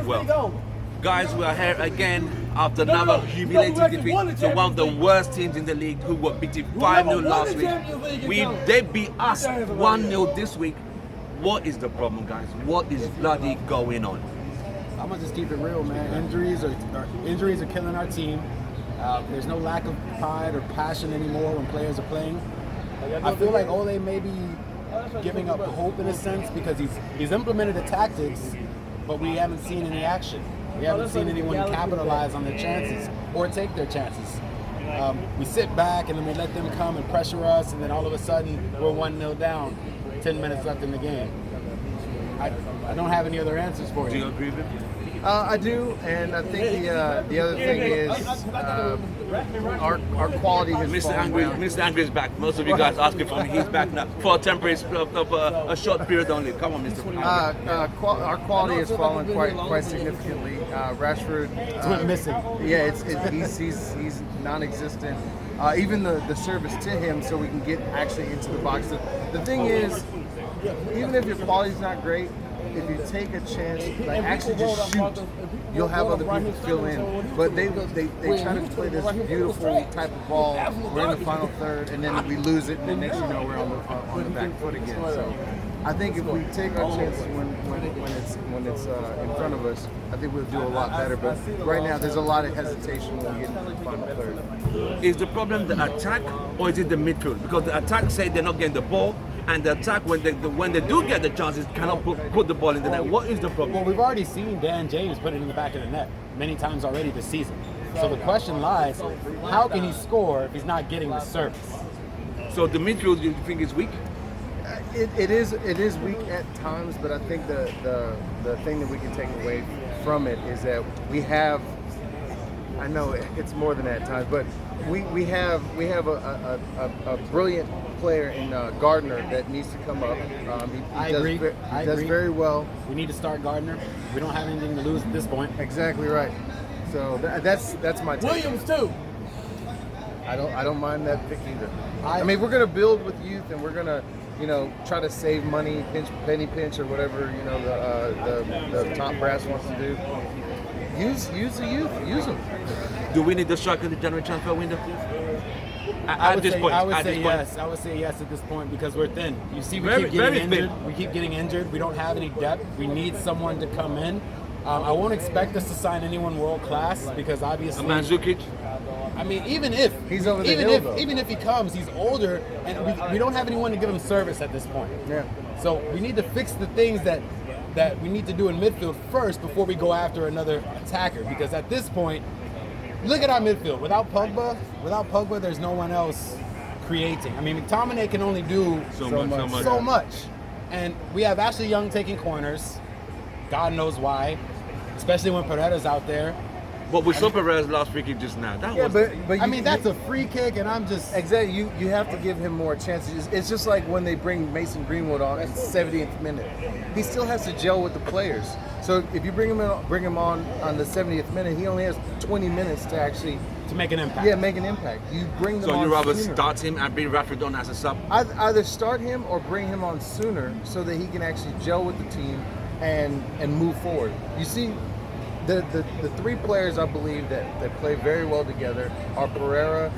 Well, guys, we are here again after another humiliating defeat to one of the worst teams in the league who were beaten 5-0 last week. They beat us 1-0 this week. What is the problem, guys? What is bloody going on? I'm gonna just keep it real, man. Injuries are killing our team. There's no lack of pride or passion anymore when players are playing. I feel like Ole may be giving up hope in a sense because he's implemented the tactics, but we haven't seen any action. We haven't seen anyone capitalize on their chances or take their chances. We sit back and then we let them come and pressure us, and then all of a sudden we're 1-0 down, 10 minutes left in the game. I don't have any other answers for you. Do you agree with me? I do, and I think the other thing is our quality has Mr. fallen Angry, down. Mr. Angry is back. Most of you guys asking for me. He's back now for a temporary, a short period only. Come on, Mr. Angry. Our quality has fallen quite significantly. Rashford went missing. Yeah, he's non-existent. Even the service to him, so we can get actually into the box. The thing is, even if your quality's not great, if you take a chance, like actually just shoot, you'll have other people fill in. But they try to play this beautiful type of ball. We're in the final third, and then we lose it, and then next you know we're on the back foot again. So I think if we take our chances when it's in front of us, I think we'll do a lot better. But right now, there's a lot of hesitation when we get into the final third. Is the problem the attack or is it the midfield? Because the attack say they're not getting the ball, and the attack when they do get the chances cannot put the ball in the net. What is the problem? Well, we've already seen Dan James put it in the back of the net many times already this season. So the question lies, how can he score if he's not getting the service? So the midfield you think is weak? It is weak at times, but I think the thing that we can take away from it is that we have. I know it's more than that at times, but we have a brilliant player in Gardner that needs to come up. I agree. He does very well. We need to start Gardner. We don't have anything to lose at this point. Exactly right. So that's my take. Williams too. I don't mind that pick either. I mean, we're gonna build with youth, and we're gonna try to save money, penny pinch, or whatever the top brass wants to do. Use the youth. Use them. Do we need the striker in the January transfer window? I would say yes. I would say yes at this point because we're thin. You see, we keep getting injured. We keep getting injured. We don't have any depth. We need someone to come in. I won't expect us to sign anyone world class because obviously. Mandzukic. I mean, even if he's over the hill, though. Even if he comes, he's older, and we don't have anyone to give him service at this point. Yeah. So we need to fix the things that we need to do in midfield first before we go after another attacker. Because at this point, look at our midfield. Without Pogba, there's no one else creating. I mean, McTominay can only do so much. And we have Ashley Young taking corners. God knows why, especially when Pereira's out there. But we saw Perez last free kick just now. But I mean, that's a free kick, and I'm just exactly. You have to give him more chances. It's just like when they bring Mason Greenwood on in the 70th minute. He still has to gel with the players. So if you bring him on the 70th minute, he only has 20 minutes to actually make an impact. Yeah, make an impact. You bring them on. So you rather sooner. start him and bring Rashford on as a sub? Either start him or bring him on sooner so that he can actually gel with the team and move forward. You see. The three players I believe that play very well together are Pereira,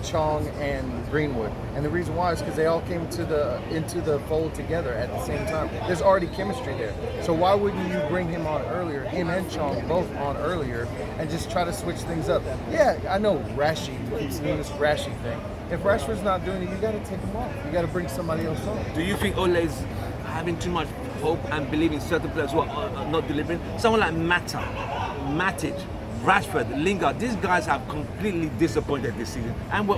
Chong, and Greenwood. And the reason why is because they all came into the fold together at the same time. There's already chemistry there. So why wouldn't you bring him on earlier, him and Chong both on earlier, and just try to switch things up? Yeah, I know Rashi keeps doing this Rashi thing. If Rashford's not doing it, you got to take him off. You got to bring somebody else on. Do you think Ole's having too much hope and believe in certain players who are not delivering? Someone like Matic, Rashford, Lingard, these guys have completely disappointed this season, and we're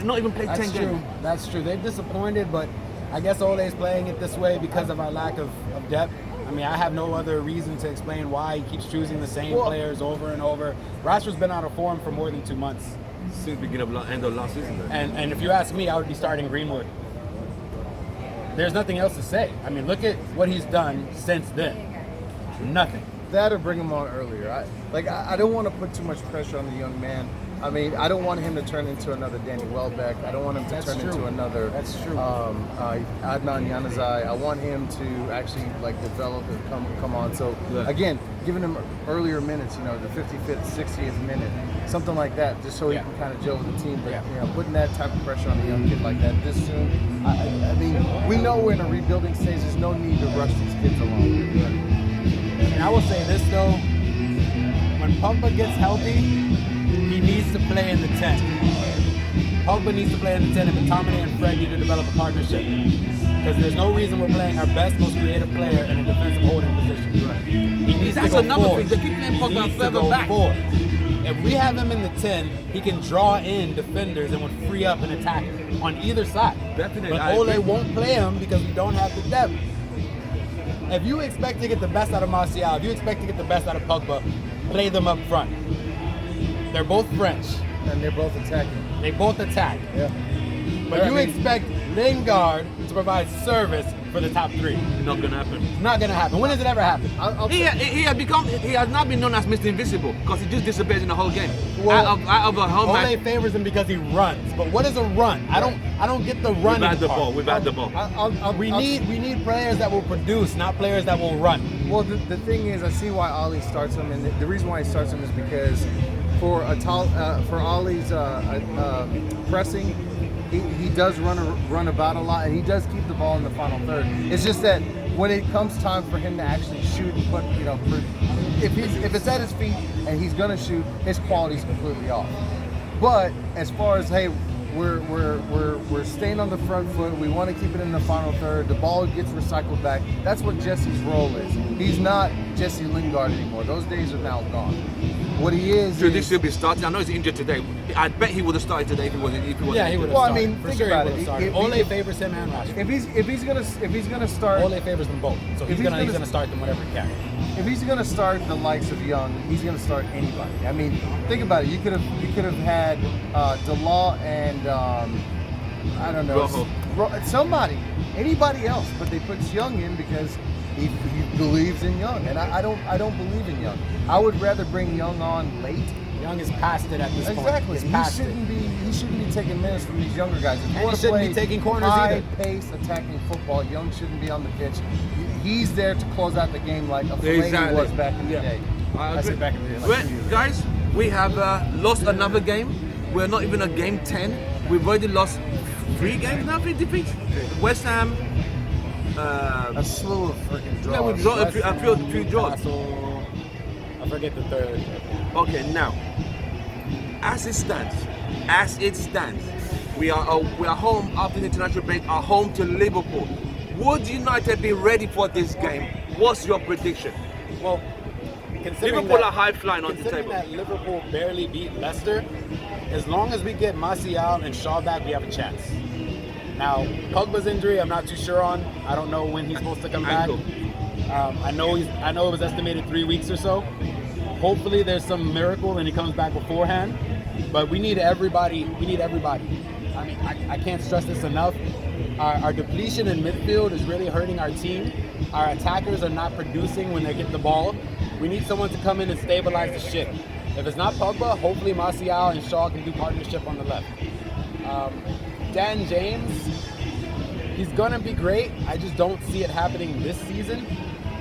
not even played 10 games. That's true. They've disappointed, but I guess Ole's playing it this way because of our lack of depth. I mean, I have no other reason to explain why he keeps choosing the same players over and over. Rashford's been out of form for more than 2 months. Since the beginning of end of last season. And if you ask me, I would be starting Greenwood. There's nothing else to say. I mean, look at what he's done since then. Nothing. That or bring him on earlier. I don't want to put too much pressure on the young man I mean, I don't want him to turn into another Danny Welbeck. I don't want him to turn into another Adnan Januzaj. I want him to actually like develop and come on. So again, giving him earlier minutes, you know, the 55th, 60th minute, something like that, just so he can kind of gel with the team. But you know, putting that type of pressure on a young kid like that this soon, I mean, we know we're in a rebuilding stage. There's no need to rush these kids along. And I will say this though, when Pogba gets healthy, he needs to play in the 10. Pogba needs to play in the 10, and McTominay and Fred need to develop a partnership. Because there's no reason we're playing our best, most creative player in a defensive holding position. Right. He needs to go another forward. thing. They keep playing Pogba further back. Forward. If we have him in the 10, he can draw in defenders and would free up an attack on either side. Definitely. But Ole won't play him because we don't have the depth. If you expect to get the best out of Martial, if you expect to get the best out of Pogba, play them up front. They're both French. And they're both attacking. They both attack. Yeah. But you expect Lingard to provide service for the top three. Not gonna happen. It's not gonna happen. When does it ever happen? He has not been known as Mr. Invisible because he just disappears in the whole game. Well, out of a home match. Ole favors him because he runs. But what is a run? I don't get the running part. We've had the ball. We need players that will produce, not players that will run. Well, the thing is, I see why Ollie starts him, and the reason why he starts him is because for Ollie's pressing, he does run about a lot, and he does keep the ball in the final third. It's just that when it comes time for him to actually shoot and put, you know, if it's at his feet and he's gonna shoot, his quality's completely off. But as far as we're staying on the front foot. We want to keep it in the final third. The ball gets recycled back. That's what Jesse's role is. He's not Jesse Lingard anymore. Those days are now gone. What he is. Should this still be starting? I know he's injured today. I bet he would have started today if he wasn't. Yeah, he would have started. Well, I mean, for think sure about he would have started. Ole favors him and Rashford. If he's gonna start. Ole favors them both. So he's gonna start them whatever he can. If he's gonna start the likes of Young, he's gonna start anybody. I mean, think about it. You could have had Delaw and I don't know somebody, anybody else, but they put Young in because he believes in Young, and I don't believe in Young. I would rather bring Young on late. Young is past it at this point. Exactly. He shouldn't be taking minutes from these younger guys. If you want to shouldn't play be taking corners either. high-paced attacking football, Young shouldn't be on the pitch. He's there to close out the game like a Fellaini was back in the day. I said back in the day. Like 2 years ago. Guys, we have lost another game. We're not even at game 10. We've already lost 3 games now, 3 defeats. West Ham. A slew of freaking draws. Yeah, we've got a few draws. Newcastle, I forget the third. Okay, now, as it stands, we are home after the international break. Are home to Liverpool. Would United be ready for this game? What's your prediction? Well, Liverpool are high flying on the considering table. that Liverpool barely beat Leicester, as long as we get Martial and Shaw back, we have a chance. Now, Pogba's injury, I'm not too sure on. I don't know when he's supposed to come back. I know it was estimated 3 weeks or so. Hopefully, there's some miracle and he comes back beforehand. But we need everybody. I mean, I can't stress this enough. Our depletion in midfield is really hurting our team. Our attackers are not producing when they get the ball. We need someone to come in and stabilize the ship. If it's not Pogba, hopefully Martial and Shaw can do partnership on the left. Dan James, he's gonna be great. I just don't see it happening this season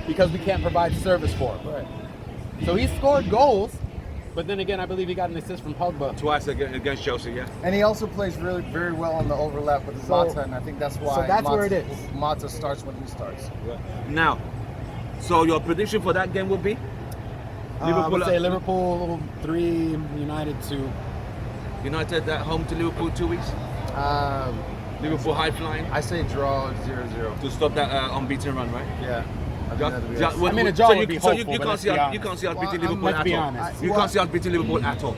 because we can't provide service for him. Right. So he scored goals, but then again, I believe he got an assist from Pogba. Twice against Chelsea, yeah. And he also plays really very well on the overlap with Mata, and I think that's why. So that's where it is. Mata starts when he starts. Now, so your prediction for that game will be? I would say Liverpool 3, United 2. United at home to Liverpool 2 weeks. Liverpool high flying. I say draw 0-0 to stop that unbeaten run, right? Yeah. I mean, a draw would be hopeful, you can't see us beating Liverpool at all. You can't see us beating Liverpool at all.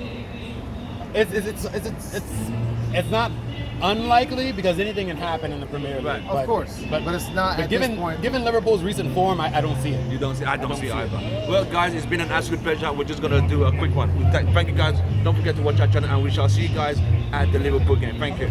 It's not unlikely because anything can happen in the Premier League. Right. Of course, but it's not at this point. Given Liverpool's recent form, I don't see it. You don't see? I don't see it either. Well, guys, it's been an absolute pleasure. We're just gonna do a quick one. Thank you, guys. Don't forget to watch our channel, and we shall see you guys at the Liverpool game. Thank you.